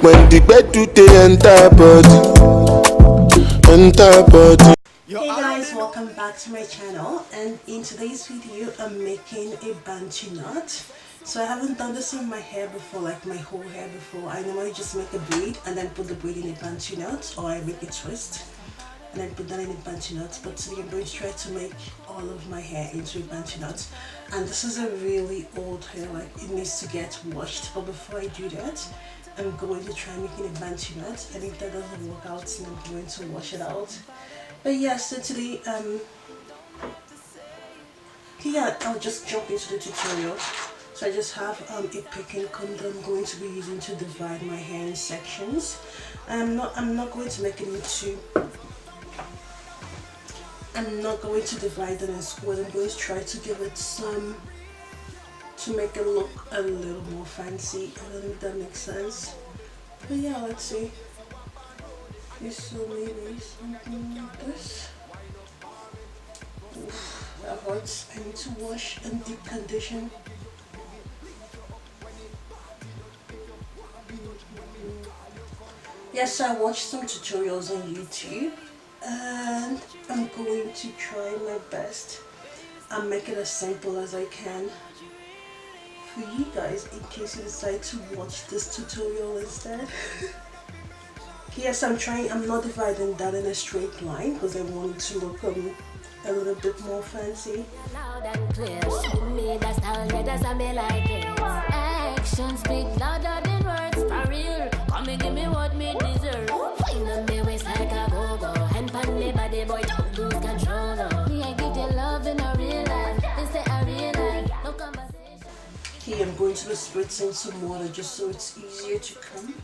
when the bed do they enter body. Hey guys, welcome back to my channel, and in today's video I'm making a Bantu knot. So I haven't done this in my hair before, like my whole hair before. I normally just make a braid and then put the braid in a Bantu knot, or I make a twist and then put that in a Bantu knot. But today I'm going to try to make all of my hair into a Bantu knot. And this is a really old hair, like it needs to get washed. But before I do that, I'm going to try making a Bantu knot, and if that doesn't work out, then I'm going to wash it out. But yeah, so today, I'll just jump into the tutorial. So I just have a pick and comb that I'm going to be using to divide my hair in sections. I'm not going to make it into, I'm not going to divide them in squares. I'm going to try to give it some, to make it look a little more fancy. I don't know if that makes sense. But yeah, let's see. So maybe something like this. Oof, that hurts. I need to wash and deep condition. Yes, I watched some tutorials on YouTube, and I'm going to try my best and make it as simple as I can for you guys, in case you decide to watch this tutorial instead. Yes, I'm not dividing that in a straight line because I want it to look a little bit more fancy. Loud and clear, me that's how me like it. Action speak louder than words, for real. Come and give me what me deserve. Find on me waist like a go-go, and pan me body boy don't lose control. Me I give you love in a real life. They say a real life, no conversation. Okay, I'm going to be spritzing some water just so it's easier to come.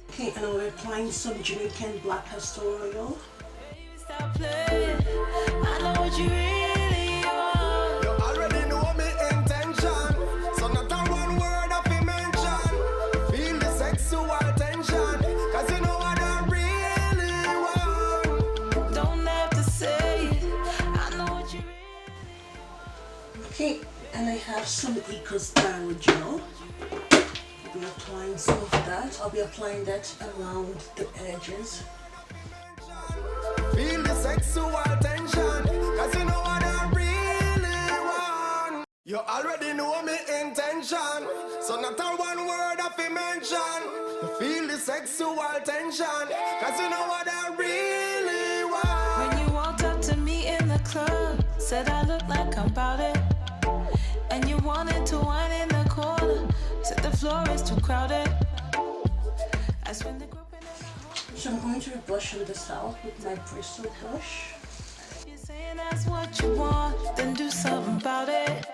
Okay, and we're applying some Jamaican black castor oil. Stop playing. I know what you really want. You already know me intention, so not a one word of mention. Feel the sexual tension, cause you know what I really want. Don't have to say it. I know what you really. Okay, and I have some Eco Styro gel. I'll be applying some of that. I'll be applying that around the edges. Feel the sexual tension, cause you know what I really want. You already know me intention, so not a one word of mention. You feel the sexual tension, cause you know what I really want. When you walked up to me in the club, said I look like I'm about it, and you wanted to whine in the corner, said the floor is too crowded. So I'm going to be brushing this out with my bristle brush. You're saying that's what you want, then do something about it.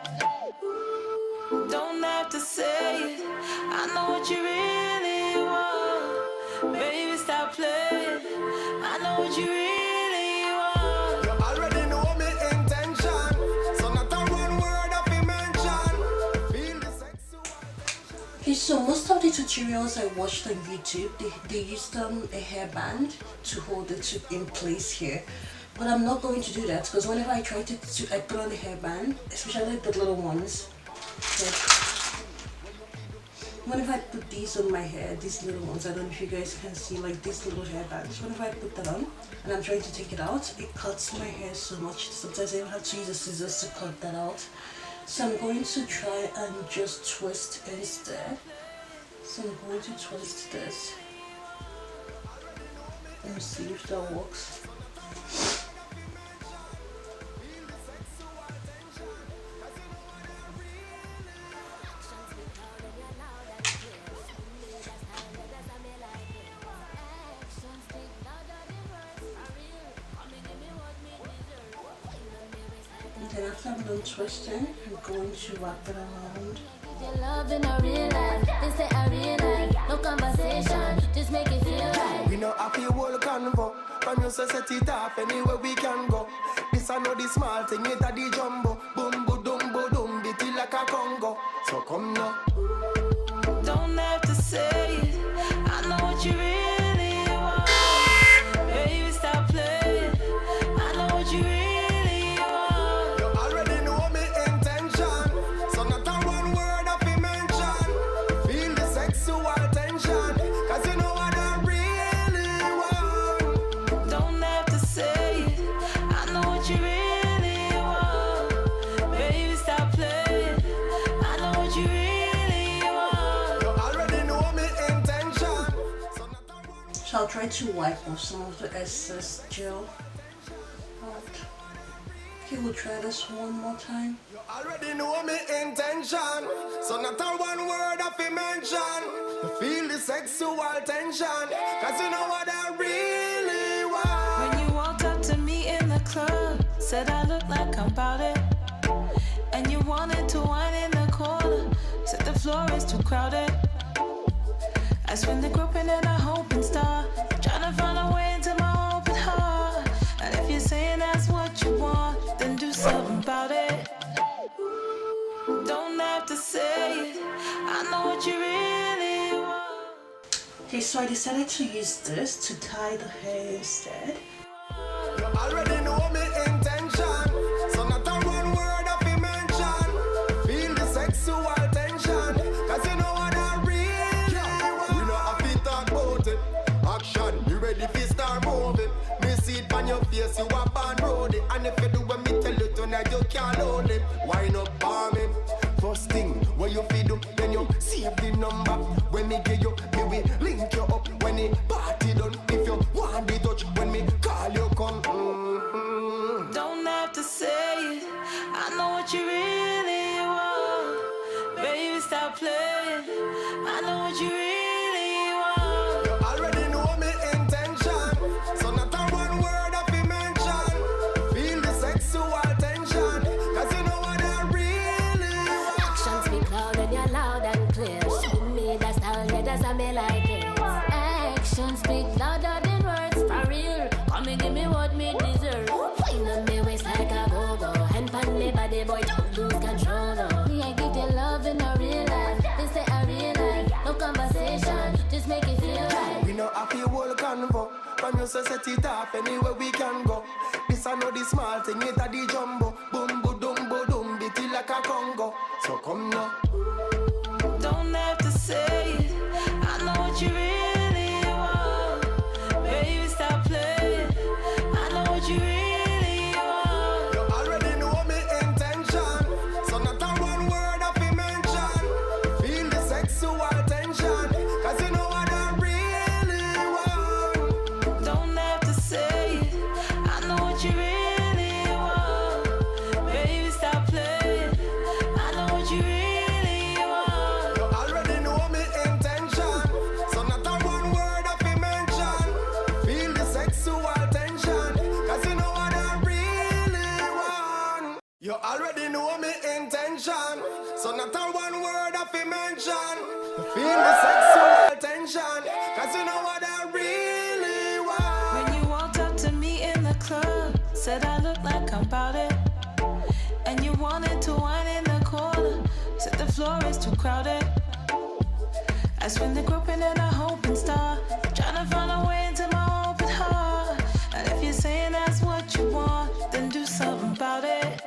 Don't have to say it. I know what you really want. Baby, stop playing. I know what you really want. You already know me intention, so not a one word of mention. Feel the sexual. Okay, so most of the tutorials I watched on YouTube, they used a hairband to hold it in place here. But I'm not going to do that, because whenever I try to I put on the hairband, especially the little ones. Okay. Whenever I put these on my hair, these little ones, I don't know if you guys can see, like these little hairbands. Whenever I put that on and I'm trying to take it out, it cuts my hair so much. Sometimes I even have to use the scissors to cut that out. So I'm going to try and just twist instead. So I'm going to twist this and see if that works. And then after I'm done twisting, I'm going to wrap it around. Love in a real life, they say a real life, no conversation, just make it feel right. We know I feel whole convo, from you so set it off anywhere we can go. This I know the small thing, it a the jumbo, boom boom boom, beat it like a Congo. So come now. Don't have to say it, I know what you really want. Baby, stop playing, I know what you try to wipe off some of the excess gel out. Okay, we'll try this one more time. You already know me intention, so not a one word of a mention. You feel the sexual tension, cause you know what I really want. When you walked up to me in the club, said I look like I'm bout it, and you wanted to whine in the corner, said the floor is too crowded. I spin the groping and I hope and star, trying to find a way into my open heart. And if you're saying that's what you want, then do something about it. Don't have to say it, I know what you really want. Okay, so I decided to use this to tie the hair instead. You already know me intention, so not a one word of a mention. Feel the sexual tension, cause you know what I really want. We know have to talk about it. Action, you ready to start moving. Me see it on your face, you are born roadie. And if you do what me tell you tonight, you can't hold it. Why not for me? First thing, what you feel do, then you save the number. When me give you, me will link you up. When the party done, if you want the touch, when me call you come. Don't have to say it, I know what you really want. Baby, stop playing, I know what you really want. You already know me intention, so not a one word of a mention. Feel the sexual tension, cause you know what I really want. Actions speak loud and you're loud and clear. Show me that style, yeah, that's how me like it. Actions speak louder than words, for real. Come and give me what me deserve. Wind on me waist like a go-go, hand pan me body, boy, don't lose control. No. Me, I give you love in a real life. This ain't a real life, no conversation, just make it feel right. We know I feel whole convo. From you so set it off anywhere we can go. This I know the small thing, it a the jumbo. Boom, boom, beat it like a Congo. So come now. Don't have to say it, I know what you really want. Baby, stop playing, I know what you really want. You already know me intention, so not a one word of a mention. Feel the sexual tension, cause you know what I really want. Don't have to say it, I know what you really want. Baby, stop playing, I know what you really want. You already know me intention, so not a one word of a mention. Feel the sexual tension, cause you know what I really want. You already know me intention, so not a one word of a mention. Feel the sexual tension, cause you know what I really want. When you walked up to me in the club, said I look like I'm bout it, and you wanted to whine in the corner, said the floor is too crowded. I spin the groping and I hope and star, trying to find a way into my open heart. And if you're saying that's what you want, then do something about it.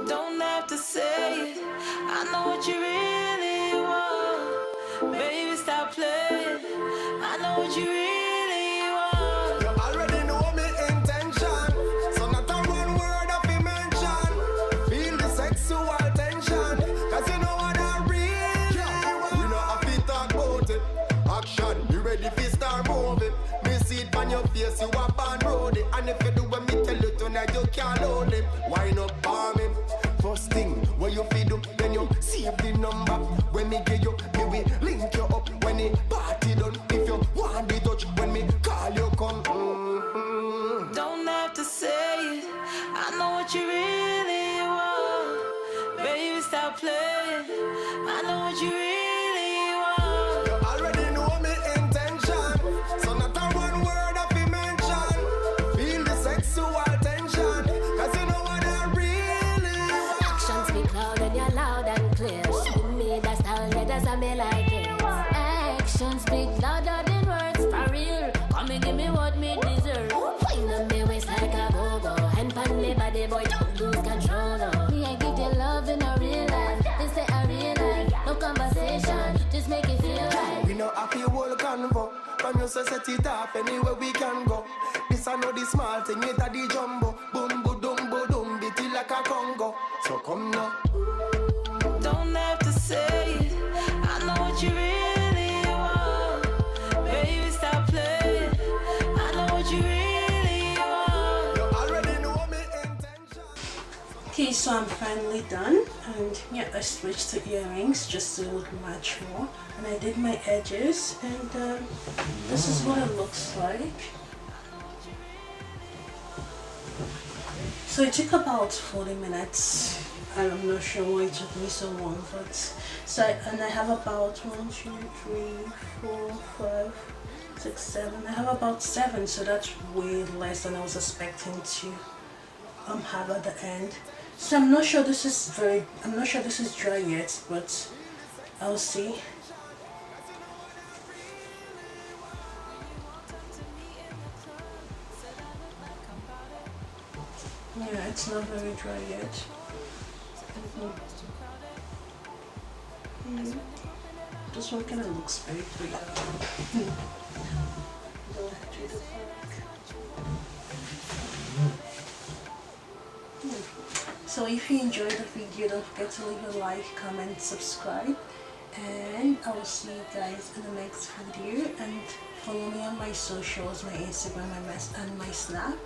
Don't have to say it, I know what you really want. Baby, stop playing, I know what you really want. You already know me intention, so not a one word of a mention. Feel the sexual tension, cause you know what I really want. We know have to talk about it. Action, you ready to start moving. Me see it on your face, you are born roadie. And if you do what me tell you tonight, you can't hold it. Why not for me? First thing, what you feel do, then you save the number. When me give you, me will link you up. When the party done, if you want the touch, when me call you come. Don't have to say it, I know what you really want. Baby, stop playing, I know what you really want. You already know me intention, so not a one word of a mention. Feel the sexual tension, cause you know what I really want. Actions speak loud and you're loud and clear. Show me that style, yeah, that's how me like it. Actions speak louder than words, for real. Come and give me what me deserve. Wind on me waist like a go-go, hand pan me body, boy, don't lose control. No. Me, I give you love in a real life. This ain't a real life, no conversation, just make it feel right. We know I feel whole convo. From you so set it off anywhere we can go. This I know the small thing, it a the jumbo. Boom, boom, beat it like a Congo. So come now. Don't have to say it, I know what you really want. Baby, stop Okay, so I'm finally done, and yeah, I switched to earrings just to look match more, and I did my edges, and this is what it looks like. So it took about 40 minutes. I'm not sure why it took me so long, but so I have about 1, 2, 3, 4, 5, 6, 7. I have about 7, so that's way less than I was expecting to have at the end. So I'm not sure this is dry yet, but I'll see. Yeah, it's not very dry yet. This one kind of looks very pretty. So if you enjoyed the video, don't forget to leave a like, comment, subscribe, and I will see you guys in the next video. And follow me on my socials, my Instagram, and my Snap,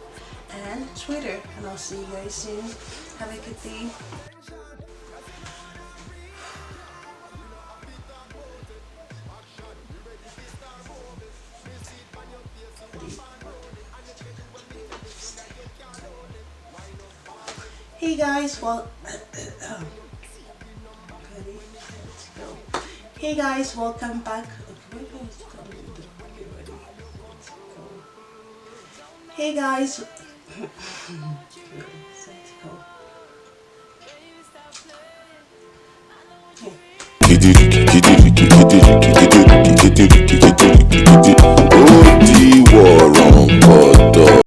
and Twitter. And I'll see you guys soon. Have a good day. Hey guys, Hey guys, welcome back. Hey guys.